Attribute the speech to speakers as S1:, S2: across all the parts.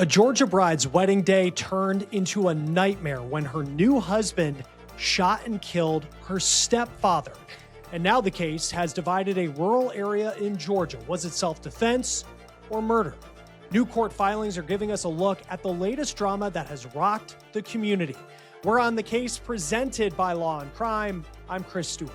S1: A Georgia bride's wedding day turned into a nightmare when her new husband shot and killed her stepfather. And now the case has divided a rural area in Georgia. Was it self-defense or murder? New court filings are giving us a look at the latest drama that has rocked the community. We're on the case presented by Law&Crime. I'm Chris Stewart.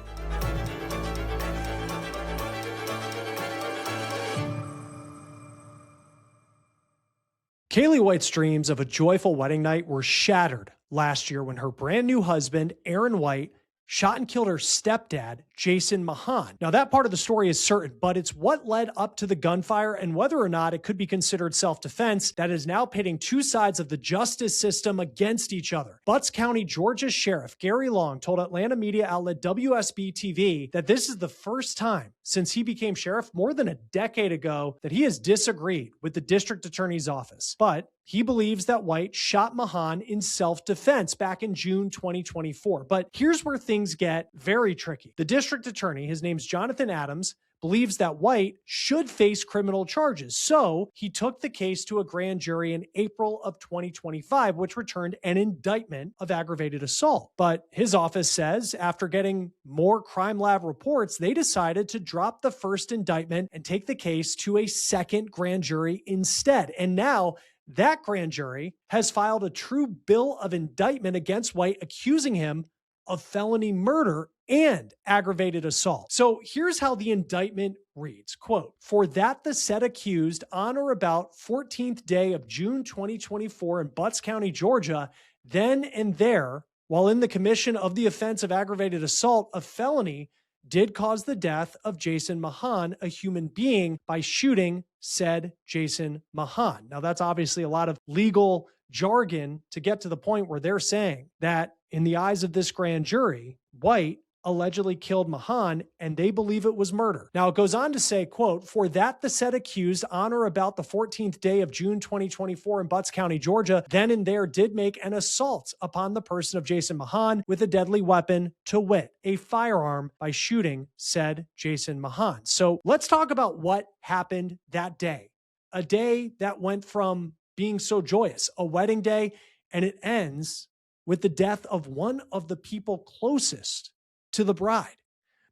S1: Kaylee White's dreams of a joyful wedding night were shattered last year when her brand new husband, Aaron White, shot and killed her stepdad, Jason Maughon. Now, that part of the story is certain, but it's what led up to the gunfire and whether or not it could be considered self-defense that is now pitting two sides of the justice system against each other. Butts County, Georgia Sheriff Gary Long told Atlanta media outlet WSB-TV that this is the first time since he became sheriff more than a decade ago that he has disagreed with the district attorney's office. But he believes that White shot Maughon in self-defense back in June 2024. But here's where things get very tricky. The district attorney, his name's Jonathan Adams, believes that White should face criminal charges. So he took the case to a grand jury in April of 2025, which returned an indictment of aggravated assault. But his office says after getting more crime lab reports, they decided to drop the first indictment and take the case to a second grand jury instead. And now that grand jury has filed a true bill of indictment against White, accusing him of felony murder and aggravated assault. So here's how the indictment reads, quote, "For that the said accused on or about 14th day of June 2024 in Butts County, Georgia, then and there, while in the commission of the offense of aggravated assault, a felony, did cause the death of Jason Maughon, a human being, by shooting said Jason Maughon." Now, that's obviously a lot of legal jargon to get to the point where they're saying that in the eyes of this grand jury, White allegedly killed Maughon, and they believe it was murder. Now, it goes on to say, quote, "For that the said accused on or about the 14th day of June 2024 in Butts County, Georgia, then and there did make an assault upon the person of Jason Maughon with a deadly weapon, to wit, a firearm, by shooting said Jason Maughon." So let's talk about what happened that day. A day that went from being so joyous, a wedding day, and it ends with the death of one of the people closest to the bride.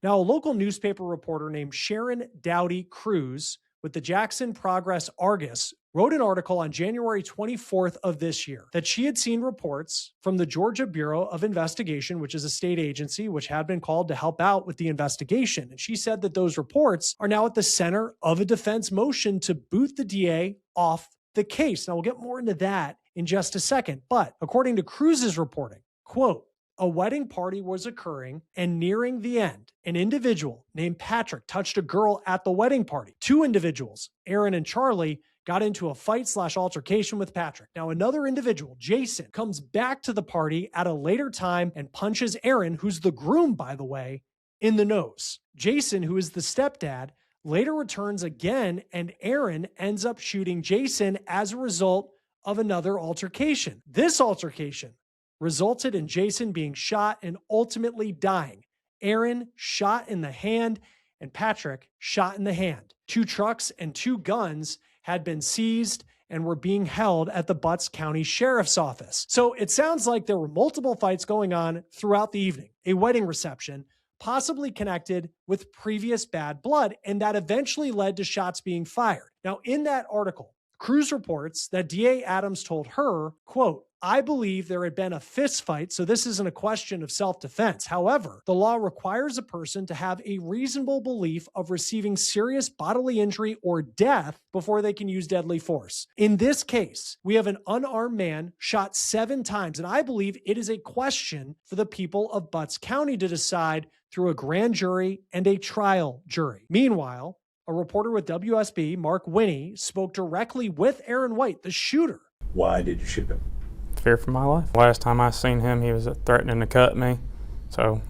S1: Now, a local newspaper reporter named Sharon Dowdy Cruz with the Jackson Progress Argus wrote an article on January 24th of this year that she had seen reports from the Georgia Bureau of Investigation, which is a state agency which had been called to help out with the investigation. And she said that those reports are now at the center of a defense motion to boot the DA off the case. Now, we'll get more into that in just a second. But according to Cruz's reporting, quote, "A wedding party was occurring, and nearing the end, an individual named Patrick touched a girl at the wedding party. Two individuals, Aaron and Charlie, got into a fight/altercation with Patrick. Now, another individual, Jason, comes back to the party at a later time and punches Aaron, who's the groom, by the way, in the nose. Jason, who is the stepdad, later returns again, and Aaron ends up shooting Jason as a result of another altercation. This altercation resulted in Jason being shot and ultimately dying. Aaron shot in the hand and Patrick shot in the hand. Two trucks and two guns had been seized and were being held at the Butts County Sheriff's Office." So it sounds like there were multiple fights going on throughout the evening, a wedding reception, possibly connected with previous bad blood, and that eventually led to shots being fired. Now, in that article, Cruz reports that DA Adams told her, quote, "I believe there had been a fist fight, so this isn't a question of self-defense. However, the law requires a person to have a reasonable belief of receiving serious bodily injury or death before they can use deadly force. In this case, we have an unarmed man shot 7 times, and I believe it is a question for the people of Butts County to decide through a grand jury and a trial jury." Meanwhile, a reporter with WSB, Mark Winnie, spoke directly with Aaron White, the shooter.
S2: "Why did you shoot him?"
S3: Fear for my life. Last time I seen him, he was threatening to cut me. So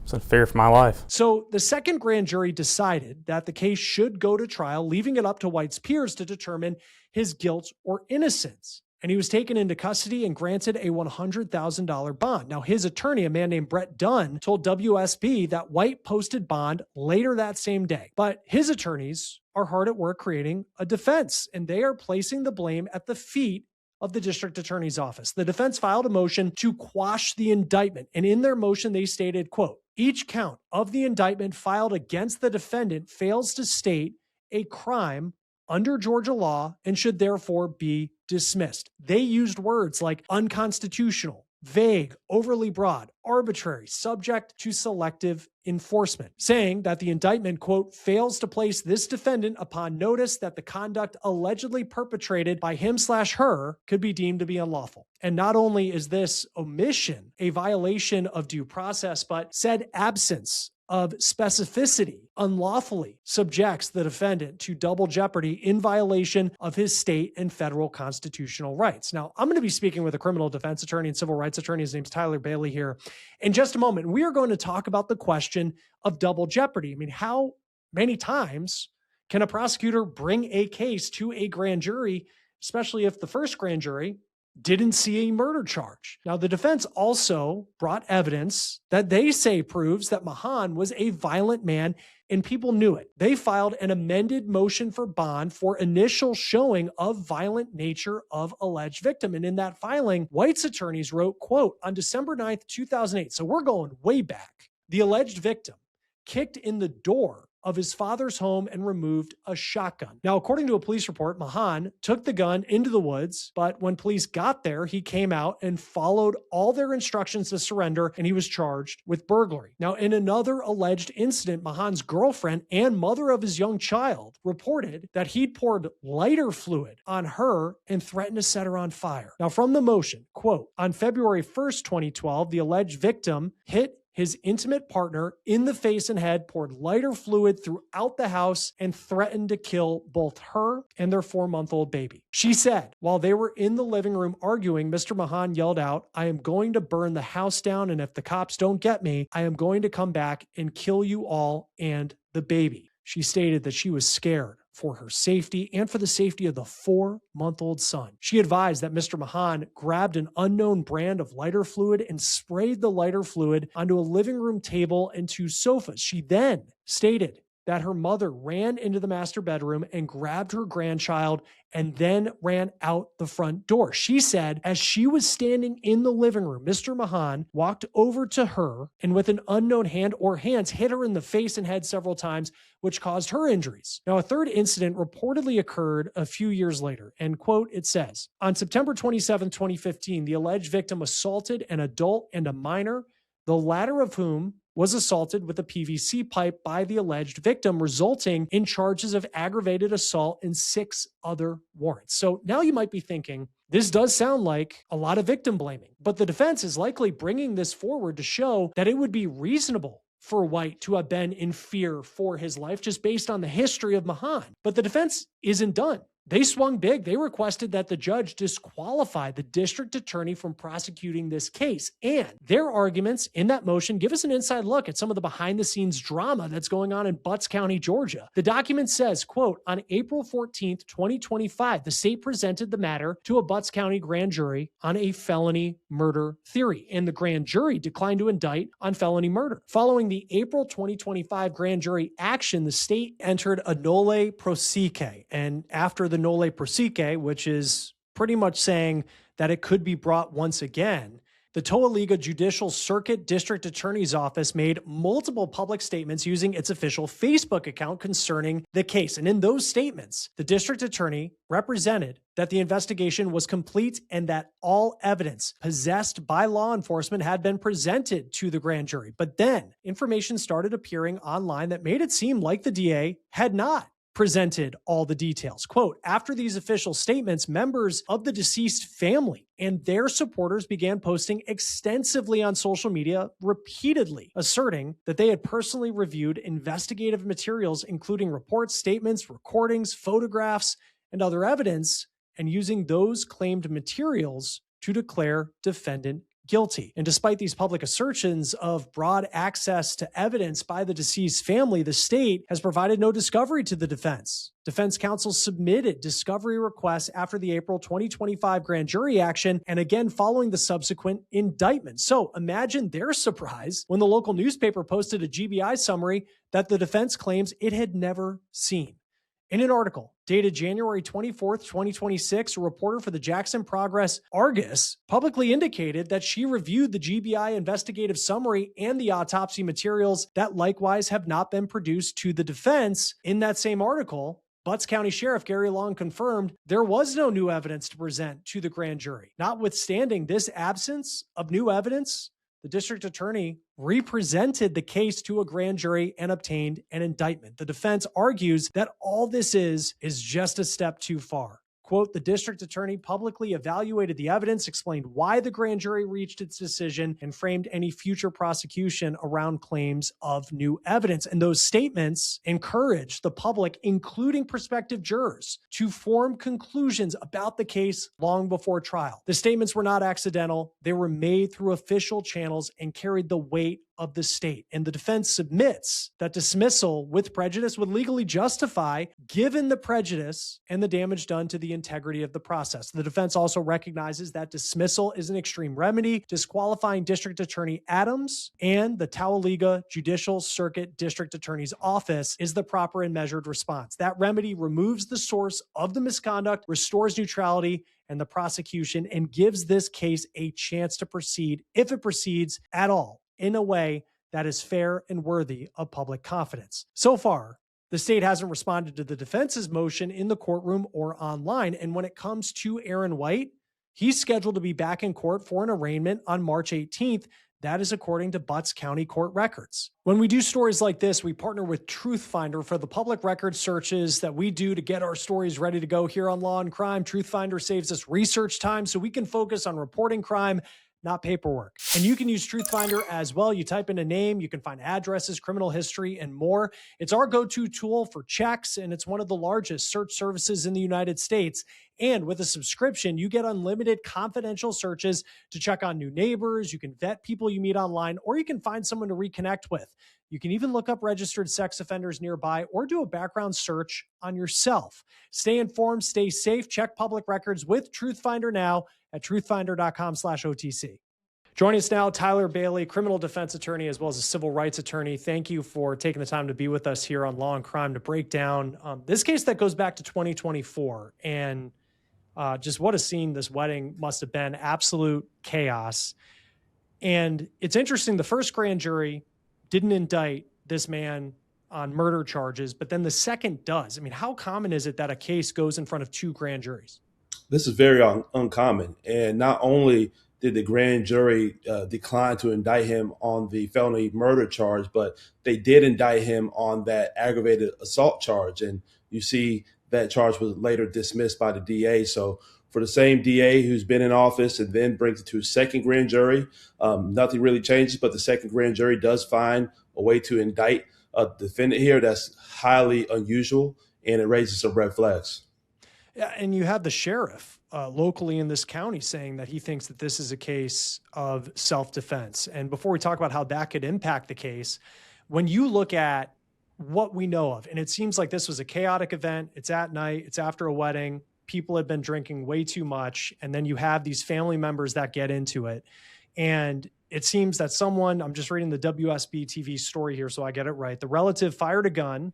S3: it's a fear for my life.
S1: So the second grand jury decided that the case should go to trial, leaving it up to White's peers to determine his guilt or innocence. and he was taken into custody and granted a $100,000 bond. Now, his attorney, a man named Brett Dunn, told WSB that White posted bond later that same day. But his attorneys are hard at work creating a defense, and they are placing the blame at the feet of the district attorney's office. The defense filed a motion to quash the indictment, and in their motion, they stated, quote, each count of the indictment filed against the defendant fails to state a crime under Georgia law and should therefore be dismissed. They used words like unconstitutional, vague, overly broad, arbitrary, subject to selective enforcement, saying that the indictment, quote, fails to place this defendant upon notice that the conduct allegedly perpetrated by him/her could be deemed to be unlawful. And not only is this omission a violation of due process, but said absence of specificity unlawfully subjects the defendant to double jeopardy in violation of his state and federal constitutional rights. Now, I'm going to be speaking with a criminal defense attorney and civil rights attorney. His name's Tyler Bailey here. In just a moment, we are going to talk about the question of double jeopardy. I mean, how many times can a prosecutor bring a case to a grand jury, especially if the first grand jury didn't see a murder charge? Now, the defense also brought evidence that they say proves that Maughon was a violent man and people knew it. They filed an amended motion for bond for initial showing of violent nature of alleged victim. And in that filing, White's attorneys wrote, quote, on December 9th, 2008, so we're going way back, the alleged victim kicked in the door of his father's home and removed a shotgun. Now, according to a police report, Maughon took the gun into the woods, but when police got there, he came out and followed all their instructions to surrender, and he was charged with burglary. Now, in another alleged incident, Maughon's girlfriend and mother of his young child reported that he'd poured lighter fluid on her and threatened to set her on fire. Now, from the motion, quote, on February 1st, 2012, the alleged victim hit his intimate partner in the face and head, poured lighter fluid throughout the house, and threatened to kill both her and their 4-month-old baby. She said, while they were in the living room arguing, Mr. Maughon yelled out, I am going to burn the house down, and if the cops don't get me, I am going to come back and kill you all and the baby. She stated that she was scared for her safety and for the safety of the 4-month-old son. She advised that Mr. Maughon grabbed an unknown brand of lighter fluid and sprayed the lighter fluid onto a living room table and 2 sofas. She then stated that her mother ran into the master bedroom and grabbed her grandchild and then ran out the front door. She said, as she was standing in the living room, Mr. Maughon walked over to her and with an unknown hand or hands hit her in the face and head several times, which caused her injuries. Now, a third incident reportedly occurred a few years later. And quote, it says, on September 27, 2015, the alleged victim assaulted an adult and a minor, the latter of whom was assaulted with a PVC pipe by the alleged victim, resulting in charges of aggravated assault and 6 other warrants. So now you might be thinking, this does sound like a lot of victim blaming, but the defense is likely bringing this forward to show that it would be reasonable for White to have been in fear for his life just based on the history of Maughon. But the defense isn't done. They swung big. They requested that the judge disqualify the district attorney from prosecuting this case. And their arguments in that motion give us an inside look at some of the behind-the-scenes drama that's going on in Butts County, Georgia. The document says, quote, on April 14th, 2025, the state presented the matter to a Butts County grand jury on a felony murder theory, and the grand jury declined to indict on felony murder. Following the April 2025 grand jury action, the state entered a nolle prosequi, and after the nolle prosequi, which is pretty much saying that it could be brought once again, the Toa-Liga Judicial Circuit District Attorney's Office made multiple public statements using its official Facebook account concerning the case. And in those statements, the district attorney represented that the investigation was complete and that all evidence possessed by law enforcement had been presented to the grand jury. But then information started appearing online that made it seem like the DA had not presented all the details. Quote, after these official statements, members of the deceased family and their supporters began posting extensively on social media, repeatedly asserting that they had personally reviewed investigative materials, including reports, statements, recordings, photographs, and other evidence, and using those claimed materials to declare defendant guilty. And despite these public assertions of broad access to evidence by the deceased family, the state has provided no discovery to the defense. Defense counsel submitted discovery requests after the April 2025 grand jury action and again following the subsequent indictment. So imagine their surprise when the local newspaper posted a GBI summary that the defense claims it had never seen. In an article dated January 24th, 2026, a reporter for the Jackson Progress Argus publicly indicated that she reviewed the GBI investigative summary and the autopsy materials that likewise have not been produced to the defense. In that same article, Butts County Sheriff Gary Long confirmed there was no new evidence to present to the grand jury. Notwithstanding this absence of new evidence, the district attorney represented the case to a grand jury and obtained an indictment. The defense argues that all this is just a step too far. Quote, the district attorney publicly evaluated the evidence, explained why the grand jury reached its decision, and framed any future prosecution around claims of new evidence. And those statements encouraged the public, including prospective jurors, to form conclusions about the case long before trial. The statements were not accidental. They were made through official channels and carried the weight of the state. And the defense submits that dismissal with prejudice would legally justify, given the prejudice and the damage done to the integrity of the process. The defense also recognizes that dismissal is an extreme remedy, disqualifying District Attorney Adams, and the Tauliga Judicial Circuit District Attorney's Office is the proper and measured response. That remedy removes the source of the misconduct, restores neutrality and the prosecution, and gives this case a chance to proceed, if it proceeds at all, in a way that is fair and worthy of public confidence. So far, the state hasn't responded to the defense's motion in the courtroom or online. And when it comes to Aaron White, he's scheduled to be back in court for an arraignment on March 18th. That is according to Butts County court records. When we do stories like this, we partner with Truthfinder for the public record searches that we do to get our stories ready to go here on Law and Crime. Truthfinder saves us research time so we can focus on reporting crime, not paperwork. And you can use Truthfinder as well. You type in a name, you can find addresses, criminal history, and more. It's our go-to tool for checks, and it's one of the largest search services in the United States. And with a subscription, you get unlimited confidential searches to check on new neighbors. You can vet people you meet online, or you can find someone to reconnect with. You can even look up registered sex offenders nearby or do a background search on yourself. Stay informed, stay safe, check public records with Truthfinder now at truthfinder.com/OTC. Joining us now, Tyler Bailey, criminal defense attorney as well as a civil rights attorney. Thank you for taking the time to be with us here on Law and Crime to break down this case that goes back to 2024 and just what a scene this wedding must have been. Absolute chaos. And it's interesting, the first grand jury didn't indict this man on murder charges, but then the second does. I mean, how common is it that a case goes in front of two grand juries?
S2: This is very uncommon. And not only did the grand jury decline to indict him on the felony murder charge, but they did indict him on that aggravated assault charge. And you see that charge was later dismissed by the DA. So for the same DA who's been in office and then brings it to a second grand jury, nothing really changes, but the second grand jury does find a way to indict a defendant here. That's highly unusual, and it raises some red flags.
S1: Yeah, and you have the sheriff locally in this county saying that he thinks that this is a case of self-defense. And before we talk about how that could impact the case, when you look at what we know of, and it seems like this was a chaotic event, it's at night, it's after a wedding, people have been drinking way too much, and then you have these family members that get into it. And it seems that someone, I'm just reading the WSB TV story here so I get it right, the relative fired a gun,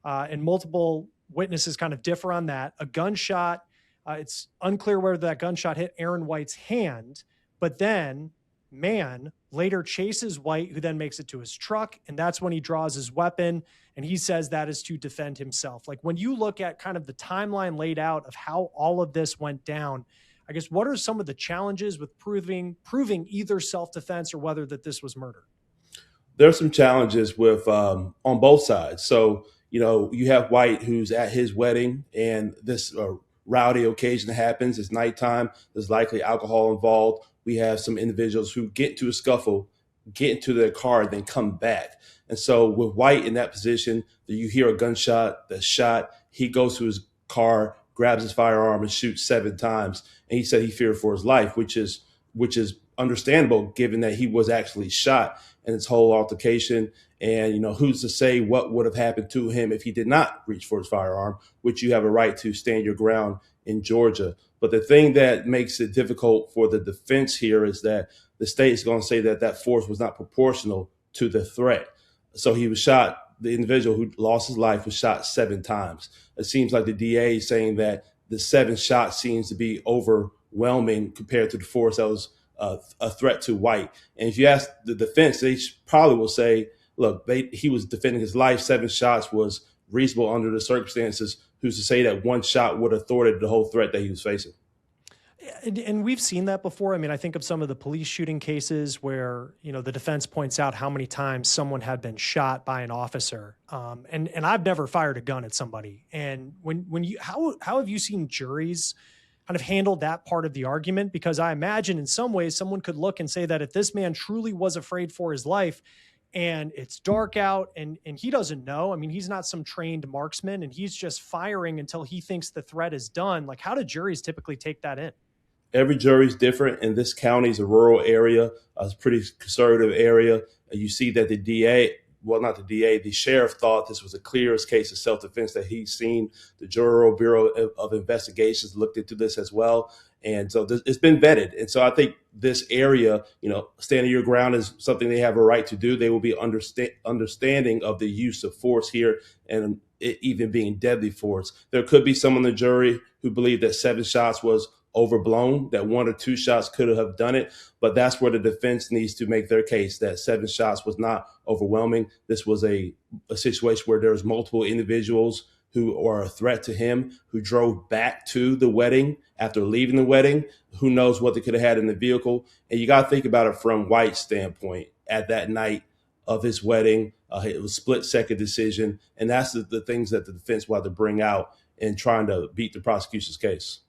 S1: and multiple witnesses kind of differ on that. A gunshot, it's unclear whether that gunshot hit Aaron White's hand, but then man later chases White, who then makes it to his truck, and that's when he draws his weapon, and he says that is to defend himself. Like, when you look at kind of the timeline laid out of how all of this went down, I guess, what are some of the challenges with proving either self-defense or whether that this was murder?
S2: There's some challenges with on both sides. So, you have White who's at his wedding, and this rowdy occasion happens. It's nighttime. There's likely alcohol involved. We have some individuals who get into a scuffle, get into their car, then come back. And so with White in that position, you hear a gunshot, the shot, he goes to his car, grabs his firearm and shoots 7 times. And he said he feared for his life, which is understandable given that he was actually shot in this whole altercation. And, who's to say what would have happened to him if he did not reach for his firearm, which you have a right to stand your ground in Georgia. But the thing that makes it difficult for the defense here is that the state is going to say that that force was not proportional to the threat. So he was shot. The individual who lost his life was shot 7 times. It seems like the DA is saying that the 7 shots seems to be overwhelming compared to the force that was a threat to White. And if you ask the defense, they probably will say, look, he was defending his life. 7 shots was reasonable under the circumstances. Who's to say that 1 shot would have thwarted the whole threat that he was facing?
S1: And we've seen that before. I mean, I think of some of the police shooting cases where, the defense points out how many times someone had been shot by an officer. And I've never fired a gun at somebody. And how have you seen juries kind of handle that part of the argument? Because I imagine in some ways someone could look and say that if this man truly was afraid for his life and it's dark out and he doesn't know, I mean, he's not some trained marksman and he's just firing until he thinks the threat is done. Like, how do juries typically take that in?
S2: Every jury is different, and this county is a rural area, a pretty conservative area. You see that the sheriff thought this was the clearest case of self-defense that he's seen. The Bureau of Investigations looked into this as well. And so it's been vetted. And so I think this area, standing your ground is something they have a right to do. They will be understanding of the use of force here and it even being deadly force. There could be some on the jury who believe that 7 shots was overblown, that 1 or 2 shots could have done it. But that's where the defense needs to make their case, that 7 shots was not overwhelming. This was a situation where there was multiple individuals who are a threat to him, who drove back to the wedding after leaving the wedding. Who knows what they could have had in the vehicle. And you got to think about it from White's standpoint. At that night of his wedding, it was a split-second decision. And that's the things that the defense will have to bring out in trying to beat the prosecution's case.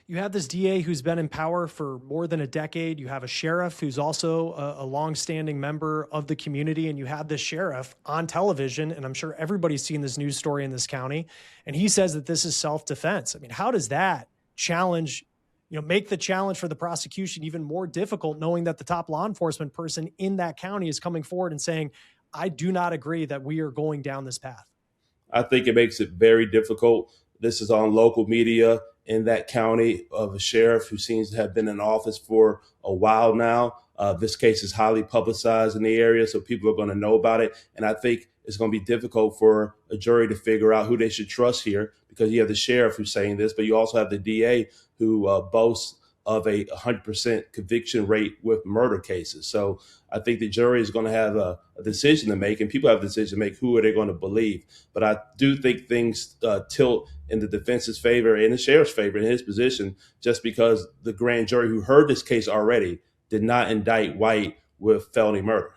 S1: You have this DA who's been in power for more than a decade. You have a sheriff who's also a longstanding member of the community. And you have this sheriff on television, and I'm sure everybody's seen this news story in this county, and he says that this is self-defense. I mean, how does that challenge, make the challenge for the prosecution even more difficult, knowing that the top law enforcement person in that county is coming forward and saying, I do not agree that we are going down this path?
S2: I think it makes it very difficult. This is on local media in that county of a sheriff who seems to have been in office for a while now. This case is highly publicized in the area, so people are going to know about it. And I think it's going to be difficult for a jury to figure out who they should trust here, because you have the sheriff who's saying this, but you also have the DA who boasts of a 100% conviction rate with murder cases. So I think the jury is going to have a decision to make, and people have a decision to make who are they going to believe. But I do think things tilt in the defense's favor and the sheriff's favor in his position, just because the grand jury who heard this case already did not indict White with felony murder.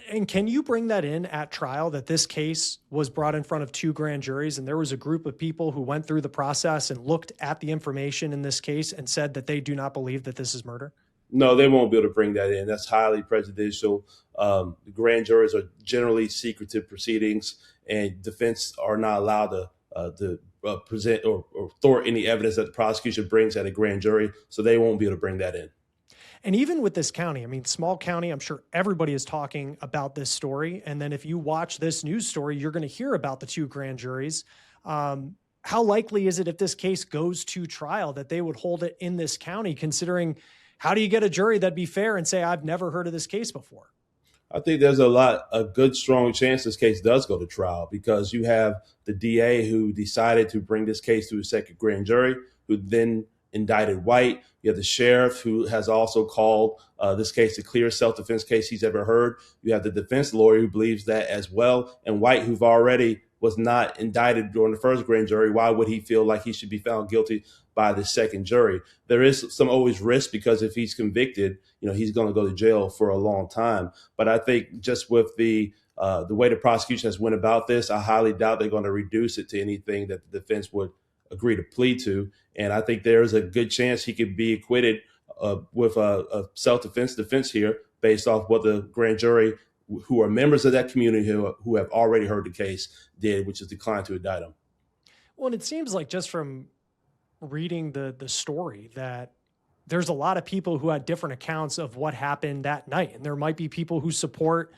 S1: And can you bring that in at trial, that this case was brought in front of 2 grand juries and there was a group of people who went through the process and looked at the information in this case and said that they do not believe that this is murder?
S2: No, they won't be able to bring that in. That's highly prejudicial. The grand juries are generally secretive proceedings, and defense are not allowed to present or thwart any evidence that the prosecution brings at a grand jury, so they won't be able to bring that in.
S1: And even with this county, I mean, small county, I'm sure everybody is talking about this story. And then if you watch this news story, you're going to hear about the 2 grand juries. How likely is it, if this case goes to trial, that they would hold it in this county, considering how do you get a jury that'd be fair and say, I've never heard of this case before?
S2: I think there's a good, strong chance this case does go to trial, because you have the DA who decided to bring this case to a second grand jury, who then indicted White. You have the sheriff who has also called this case the clearest self-defense case he's ever heard. You have the defense lawyer who believes that as well. And White, who've already was not indicted during the first grand jury, why would he feel like he should be found guilty by the second jury? There is some always risk, because if he's convicted, he's going to go to jail for a long time. But I think just with the way the prosecution has went about this, I highly doubt they're going to reduce it to anything that the defense would agree to plead to. And I think there's a good chance he could be acquitted with a self-defense defense here, based off what the grand jury, who are members of that community who have already heard the case, did, which is decline to indict him.
S1: Well, and it seems like, just from reading the story, that there's a lot of people who had different accounts of what happened that night. And there might be people who support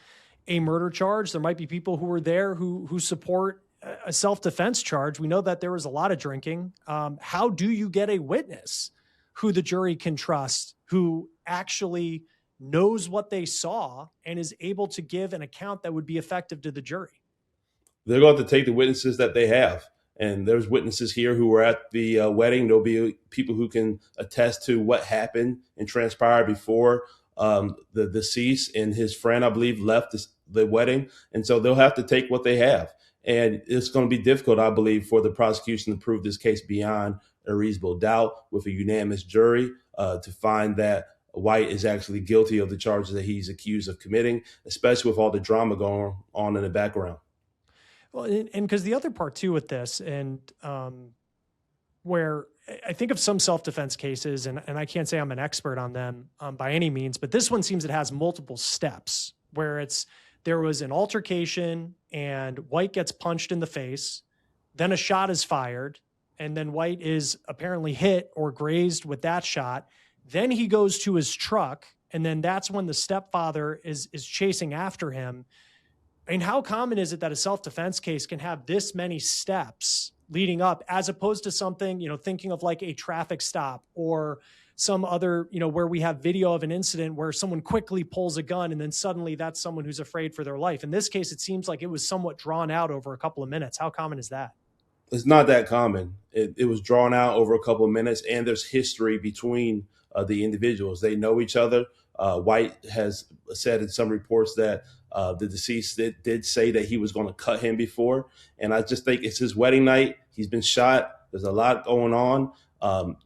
S1: a murder charge. There might be people who were there who support a self-defense charge. We know that there was a lot of drinking. How do you get a witness who the jury can trust, who actually knows what they saw and is able to give an account that would be effective to the jury?
S2: They're going to take the witnesses that they have. And there's witnesses here who were at the wedding. There'll be people who can attest to what happened and transpired before the deceased and his friend, I believe, left the wedding. And so they'll have to take what they have. And it's going to be difficult, I believe, for the prosecution to prove this case beyond a reasonable doubt with a unanimous jury to find that White is actually guilty of the charges that he's accused of committing, especially with all the drama going on in the background.
S1: Well, and because the other part too with this, and where I think of some self-defense cases, and I can't say I'm an expert on them by any means, but this one seems it has multiple steps where there was an altercation and White gets punched in the face, then a shot is fired, and then White is apparently hit or grazed with that shot. Then he goes to his truck, and then that's when the stepfather is chasing after him. I mean, how common is it that a self-defense case can have this many steps leading up, as opposed to something, thinking of like a traffic stop or some other, where we have video of an incident where someone quickly pulls a gun and then suddenly that's someone who's afraid for their life. In this case, it seems like it was somewhat drawn out over a couple of minutes. How common is that?
S2: It's not that common. It was drawn out over a couple of minutes, and there's history between the individuals. They know each other. White has said in some reports that the deceased did say that he was going to cut him before. And I just think it's his wedding night. He's been shot. There's a lot going on.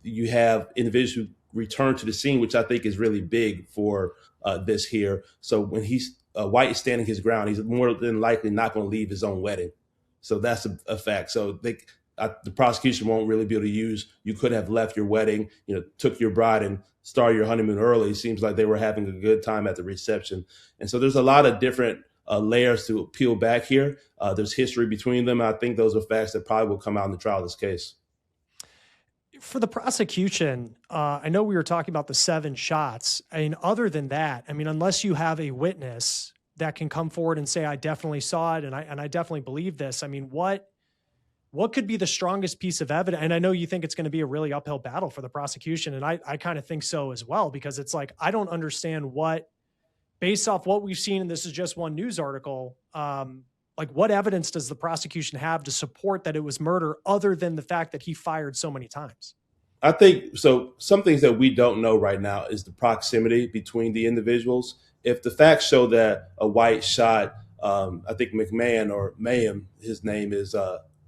S2: You have individuals who return to the scene, which I think is really big for this here. So when White is standing his ground, he's more than likely not going to leave his own wedding. So that's a fact. So the prosecution won't really be able to use, you could have left your wedding, took your bride and started your honeymoon early. It seems like they were having a good time at the reception. And so there's a lot of different layers to peel back here. There's history between them. I think those are facts that probably will come out in the trial of this case.
S1: For the prosecution, I know we were talking about the 7 shots. I mean, other than that, unless you have a witness that can come forward and say, I definitely saw it and I definitely believe this. What could be the strongest piece of evidence? And I know you think it's going to be a really uphill battle for the prosecution. And I kind of think so as well, because it's like, I don't understand based off what we've seen, and this is just one news article, what evidence does the prosecution have to support that it was murder other than the fact that he fired so many times?
S2: I think so. Some things that we don't know right now is the proximity between the individuals. If the facts show that a White shot, I think McMahon or Mayhem, his name is,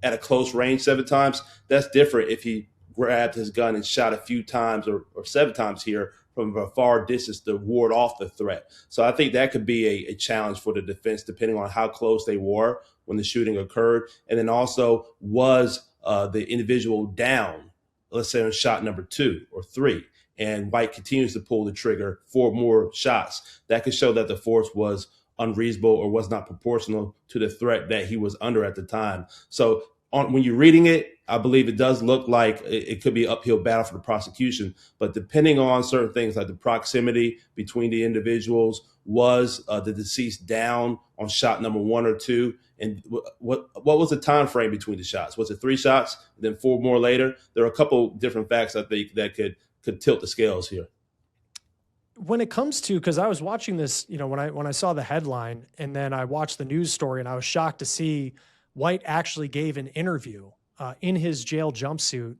S2: at a close range 7 times, that's different if he grabbed his gun and shot a few times or 7 times here from a far distance to ward off the threat. So I think that could be a challenge for the defense, depending on how close they were when the shooting occurred. And then also, was the individual down, let's say on shot number 2 or 3, and White continues to pull the trigger for more shots. That could show that the force was unreasonable or was not proportional to the threat that he was under at the time. So when you're reading it, I believe it does look like it could be an uphill battle for the prosecution. But depending on certain things like the proximity between the individuals, was the deceased down on shot number 1 or 2, and what was the time frame between the shots? Was it 3 shots, then 4 more later? There are a couple different facts I think that could tilt the scales here.
S1: When it comes to, because I was watching this, when I saw the headline and then I watched the news story, and I was shocked to see White actually gave an interview in his jail jumpsuit.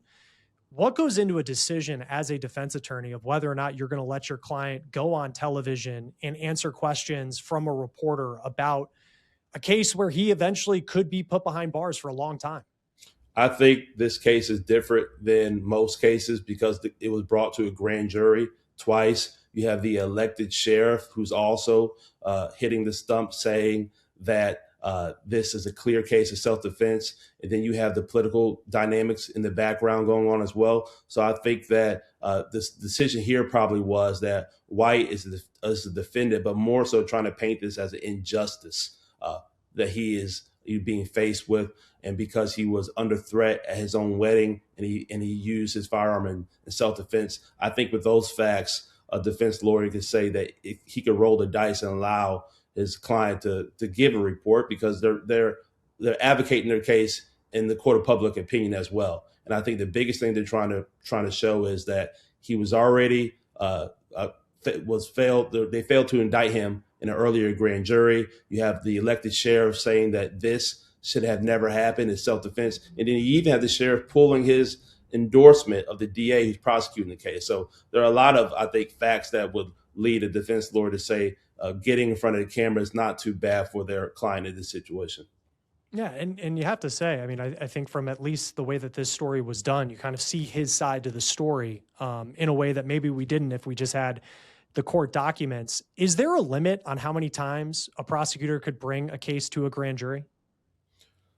S1: What goes into a decision as a defense attorney of whether or not you're going to let your client go on television and answer questions from a reporter about a case where he eventually could be put behind bars for a long time?
S2: I think this case is different than most cases because it was brought to a grand jury twice. You have the elected sheriff who's also hitting the stump saying that this is a clear case of self-defense. And then you have the political dynamics in the background going on as well. So I think that this decision here probably was that White is the defendant, but more so trying to paint this as an injustice, that he is being faced with, and because he was under threat at his own wedding, and he used his firearm in self-defense. I think with those facts, a defense lawyer could say that he could roll the dice and allow his client to give a report, because they're advocating their case in the court of public opinion as well. And I think the biggest thing they're trying to show is that he was already they failed to indict him in an earlier grand jury. You have the elected sheriff saying that this should have never happened in self-defense. And then you even have the sheriff pulling his endorsement of the DA who's prosecuting the case. So there are a lot of, I think, facts that would lead a defense lawyer to say getting in front of the camera is not too bad for their client in this situation.
S1: Yeah, and you have to say, I mean, I think from at least the way that this story was done, you kind of see his side to the story in a way that maybe we didn't if we just had the court documents. Is there a limit on how many times a prosecutor could bring a case to a grand jury?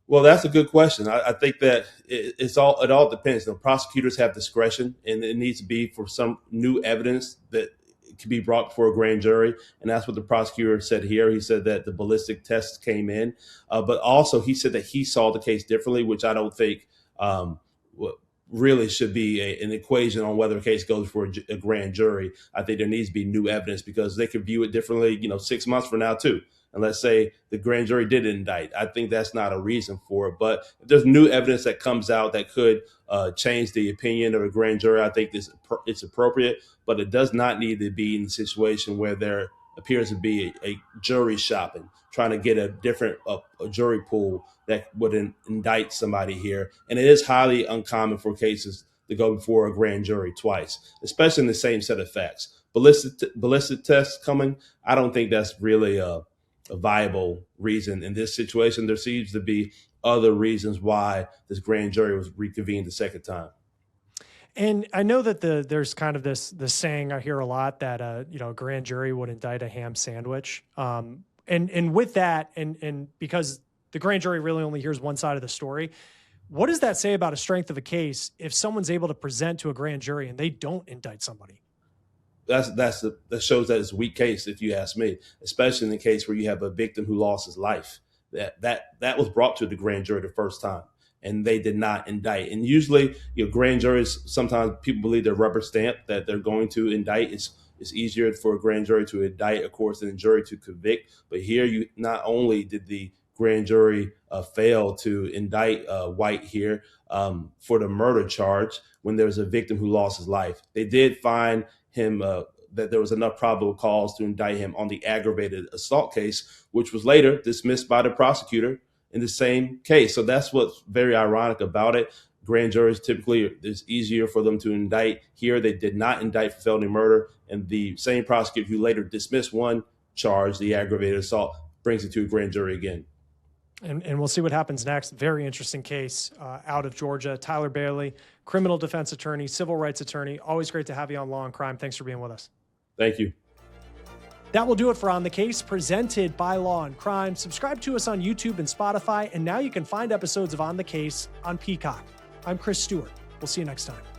S2: Well, that's a good question. I think that it all depends. The prosecutors have discretion, and it needs to be for some new evidence that can be brought before a grand jury. And that's what the prosecutor said here. He said that the ballistic tests came in, but also he said that he saw the case differently, which I don't think really should be an equation on whether a case goes for a grand jury. I think there needs to be new evidence, because they could view it differently, 6 months from now too. And let's say the grand jury did indict. I think that's not a reason for it. But if there's new evidence that comes out that could change the opinion of a grand jury, I think it's appropriate. But it does not need to be in the situation where there appears to be a jury shopping, trying to get a different a jury pool that would indict somebody here. And it is highly uncommon for cases to go before a grand jury twice, especially in the same set of facts. Ballistic tests coming, I don't think that's really a viable reason in this situation. There seems to be other reasons why this grand jury was reconvened the second time.
S1: And I know that there's kind of this saying I hear a lot that a grand jury would indict a ham sandwich. And with that, and because the grand jury really only hears one side of the story, what does that say about a strength of a case if someone's able to present to a grand jury and they don't indict somebody?
S2: That shows that it's a weak case, if you ask me, especially in the case where you have a victim who lost his life. That was brought to the grand jury the first time, and they did not indict. And usually, grand juries, sometimes people believe they're rubber stamped, that they're going to indict. It's easier for a grand jury to indict, of course, than a jury to convict. But here, you not only did the grand jury fail to indict White here for the murder charge when there was a victim who lost his life, they did find him that there was enough probable cause to indict him on the aggravated assault case, which was later dismissed by the prosecutor in the same case. So that's what's very ironic about it. Grand juries, typically, it's easier for them to indict. Here, they did not indict for felony murder, and the same prosecutor who later dismissed one charge, the aggravated assault, brings it to a grand jury again.
S1: And we'll see what happens next. Very interesting case out of Georgia. Tyler Bailey, criminal defense attorney, civil rights attorney. Always great to have you on Law and Crime. Thanks for being with us.
S2: Thank you.
S1: That will do it for On the Case, presented by Law and Crime. Subscribe to us on YouTube and Spotify, and now you can find episodes of On the Case on Peacock. I'm Chris Stewart. We'll see you next time.